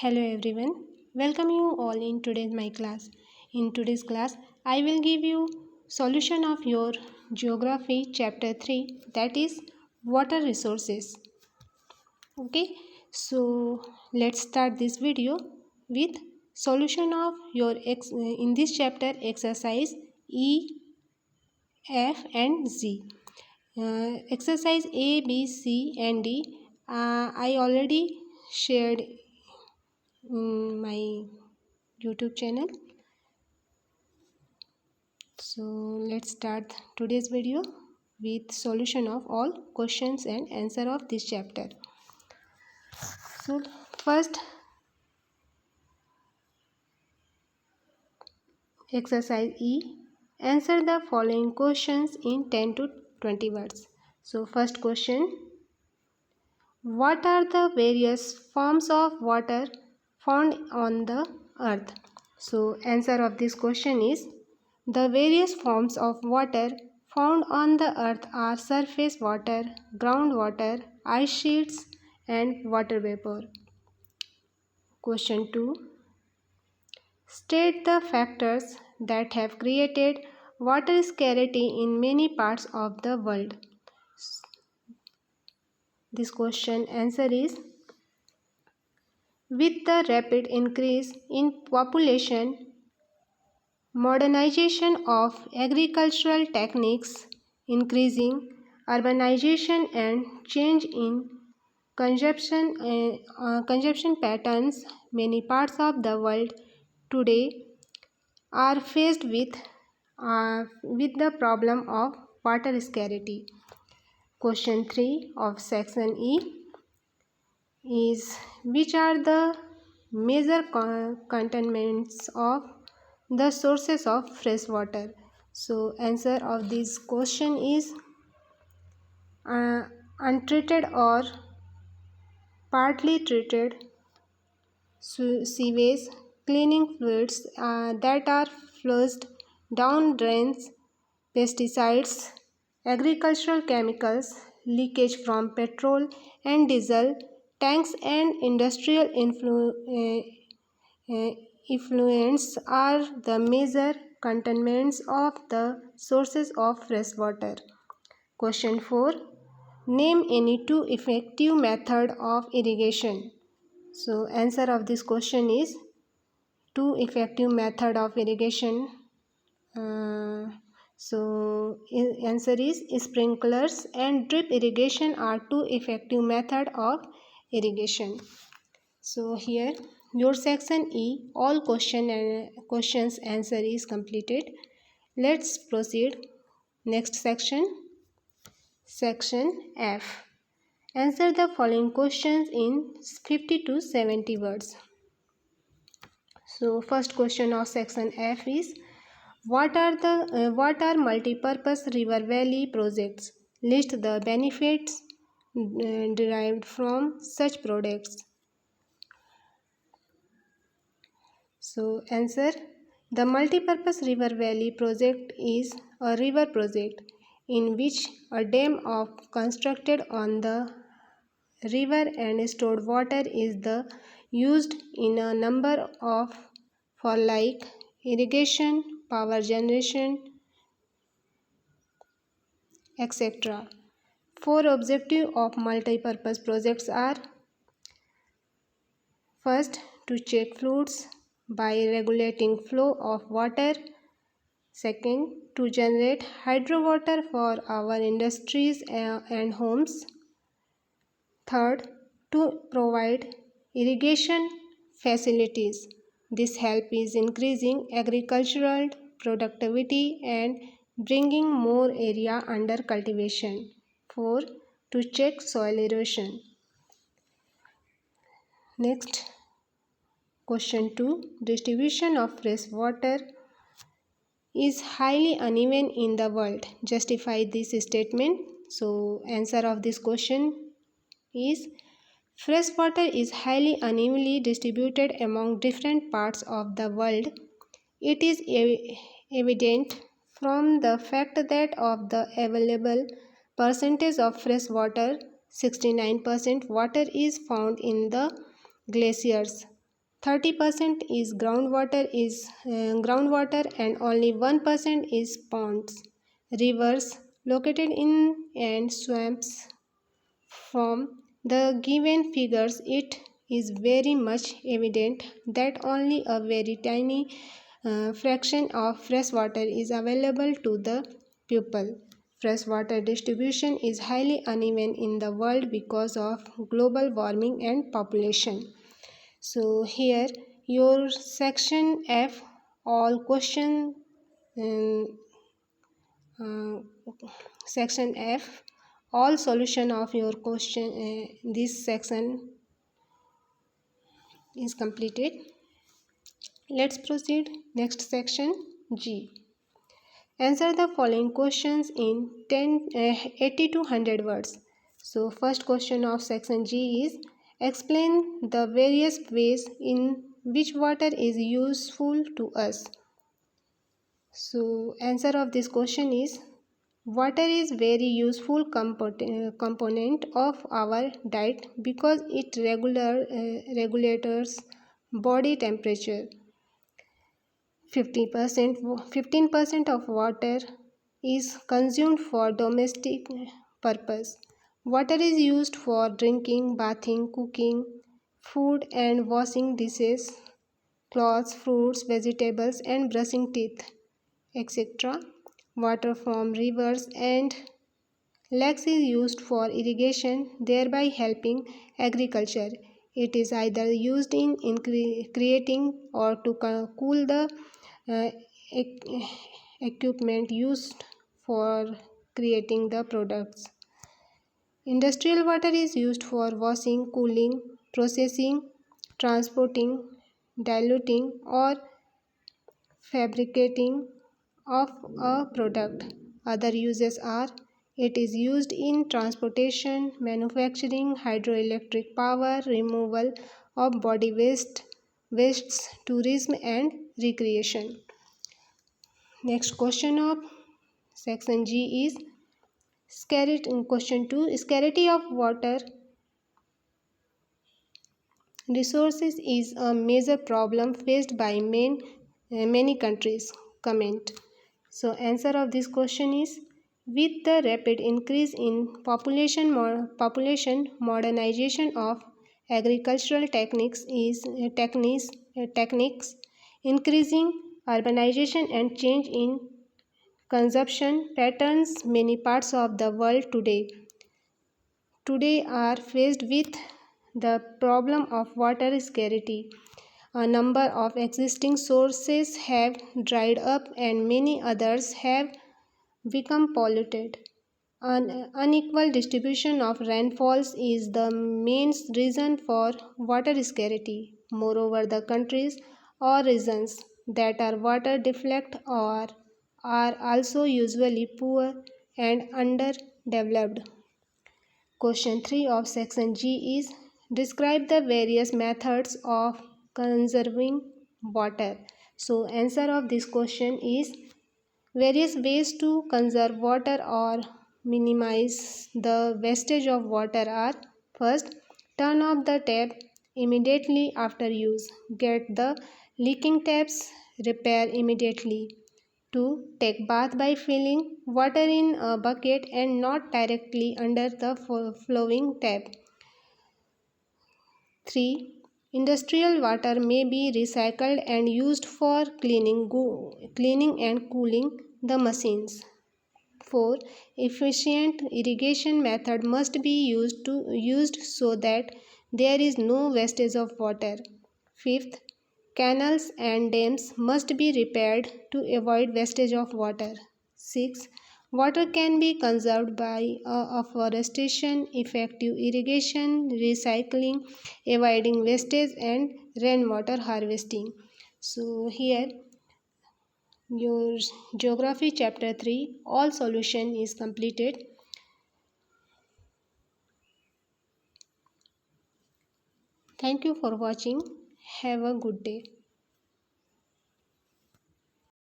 Hello everyone, welcome you all in today's my class. In today's class, I will give you solution of your geography chapter 3, that is water resources. Okay, so let's start this video with solution of your in this chapter exercise E, F and Z. Exercise A, B, C and D I already shared in my YouTube channel. So let's start today's video with solution of all questions and answer of this chapter. So first exercise E, answer the following questions in 10 to 20 words. So first question, what are the various forms of water found on the earth? So answer of this question is, the various forms of water found on the earth are surface water, groundwater, ice sheets and water vapor. Question 2. State the factors that have created water scarcity in many parts of the world. This question answer is, with the rapid increase in population, modernization of agricultural techniques, increasing urbanization and change in consumption patterns, many parts of the world today are faced with the problem of water scarcity. Question 3 of section E is, which are the major contaminants of the sources of fresh water? So answer of this question is untreated or partly treated sewage, cleaning fluids that are flushed down drains, pesticides, agricultural chemicals, leakage from petrol and diesel tanks and industrial effluents are the major contaminants of the sources of fresh water. Question 4. Name any two effective method of irrigation. So answer of this question is, two effective method of irrigation. Answer is, sprinklers and drip irrigation are two effective method of irrigation. So here your section E, all questions answer is completed. Let's proceed next section. Section F. Answer the following questions in 50 to 70 words. So first question of section F is, what are multi-purpose river valley projects? List the benefits derived from such products. So answer, the multi-purpose river valley project is a river project in which a dam of constructed on the river and stored water is used in a number of for like irrigation, power generation, etc. Four objectives of multi-purpose projects are: first, to check floods by regulating flow of water. Second, to generate hydro water for our industries and homes. Third, to provide irrigation facilities. This help is increasing agricultural productivity and bringing more area under cultivation. 4. To check soil erosion. Next, question 2. Distribution of fresh water is highly uneven in the world. Justify this statement. So, answer of this question is, fresh water is highly unevenly distributed among different parts of the world. It is evident from the fact that of the available percentage of fresh water, 69% water is found in the glaciers, 30% is groundwater and only 1% is ponds, rivers located in and swamps. From the given figures, it is very much evident that only a very tiny fraction of fresh water is available to the people. Freshwater distribution is highly uneven in the world because of global warming and population. So here your section F, all question um, uh, section F, all solution of your question, this section is completed. Let's proceed next section G. Answer the following questions in 80 to 100 words. So first question of section G is explain the various ways in which water is useful to us. So answer of this question is water is very useful component of our diet because it regulates body temperature. 15% of water is consumed for domestic purpose. Water is used for drinking, bathing, cooking, food and washing dishes, clothes, fruits, vegetables and brushing teeth, etc. Water from rivers and lakes is used for irrigation, thereby helping agriculture. It is either used in creating or to cool the uh, equipment used for creating the products. Industrial water is used for washing, cooling, processing, transporting, diluting, or fabricating of a product. Other uses are it is used in transportation, manufacturing, hydroelectric power, removal of body wastes, tourism and recreation. Next question of section G is question 2. Scarcity of water resources is a major problem faced by many countries. Comment. So answer of this question is with the rapid increase in population modernization of agricultural techniques increasing urbanization and change in consumption patterns many parts of the world today are faced with the problem of water scarcity. A number of existing sources have dried up and many others have become polluted. An unequal distribution of rainfalls is the main reason for water scarcity. Moreover, the countries or regions that are water deflect or are also usually poor and underdeveloped. Question 3 of section G is describe the various methods of conserving water. So answer of this question is various ways to conserve water or minimize the wastage of water are first, turn off the tap immediately after use. Get the leaking taps repaired immediately. 2. Take bath by filling water in a bucket and not directly under the flowing tap. 3. Industrial water may be recycled and used for cleaning and cooling the machines. 4. Efficient irrigation method must be used so that there is no wastage of water. 5th, canals and dams must be repaired to avoid wastage of water. 6. Water can be conserved by afforestation, effective irrigation, recycling, avoiding wastage and rainwater harvesting. So here your geography chapter 3 all solution is completed. Thank you for watching. Have a good day.